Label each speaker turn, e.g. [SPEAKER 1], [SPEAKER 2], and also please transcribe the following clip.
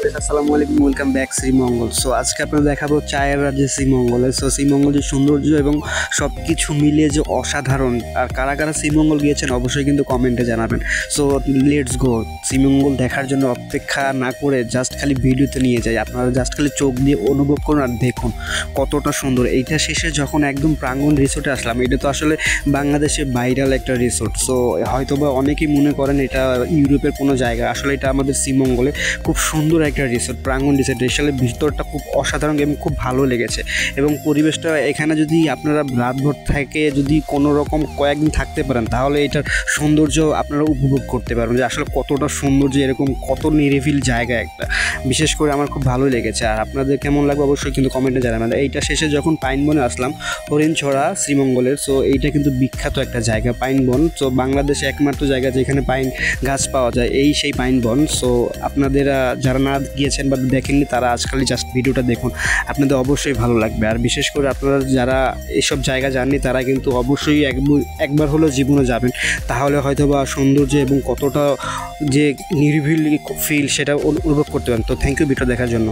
[SPEAKER 1] আসসালামু আলাইকুম, welcome back Sreemangal. So আজকে আপনাদের দেখাবো চায়ের রাজ্যে শ্রীমঙ্গলে। সো শ্রীমঙ্গলের সৌন্দর্য এবং সব কিছু মিলিয়ে যে অসাধারণ। আর কারা কারা শ্রীমঙ্গল গিয়েছেন অবশ্যই কিন্তু কমেন্টে জানাবেন। সো লেটস গো, শ্রীমঙ্গল দেখার জন্য অপেক্ষা না করে জাস্ট খালি ভিডিওতে নিয়ে যাই। আপনারা জাস্ট খালি চোখ দিয়ে অনুভব করুন আর দেখুন কতটা সুন্দর। এইটা শেষে যখন একদম প্রাঙ্গণ রিসোর্টে আসলাম, এটা তো আসলে বাংলাদেশে ভাইরাল একটা রিসোর্ট। সো হয়তোবা অনেকেই মনে করেন এটা ইউরোপের কোনো জায়গা, আসলে এটা আমাদের শ্রীমঙ্গলে খুব সুন্দর একটা রিসোর্ট, প্রাঙ্গণ রিসোর্ট। আসলে ভিতরটা খুব অসাধারণ এবং খুব ভালো লেগেছে। এবং পরিবেশটা এখানে যদি আপনারা রাতভর থেকে যদি কোনো রকম কয়েকদিন থাকতে পারেন, তাহলে এটার সৌন্দর্য আপনারা উপভোগ করতে পারবেন যে আসলে কতটা সৌন্দর্য, এরকম কত নিরিবিলি জায়গা একটা। বিশেষ করে আমার খুব ভালো লেগেছে। আর আপনাদের কেমন লাগবে অবশ্যই কিন্তু কমেন্টে জানাবেন। এইটা শেষে যখন পাইনবনে আসলাম, হরিণছড়া শ্রীমঙ্গলের, সো এইটা কিন্তু বিখ্যাত একটা জায়গা পাইনবন। সো বাংলাদেশে একমাত্র জায়গা যেখানে পাইন গাছ পাওয়া যায়, এই সেই পাইনবন। সো আপনাদের যারা না গিয়েছেন বা দেখেননি তারা আজকালই জাস্ট ভিডিওটা দেখুন, আপনাদের অবশ্যই ভালো লাগবে। আর বিশেষ করে আপনারা যারা এসব জায়গা জাননি তারা কিন্তু অবশ্যই একবার হলেও জীবনে যাবেন, তাহলে হয়তো বা সৌন্দর্য এবং কতটা যে নিরিবিলি ফিল সেটা অনুভব করতে পারেন। তো থ্যাংক ইউ ভিডিও দেখার জন্য।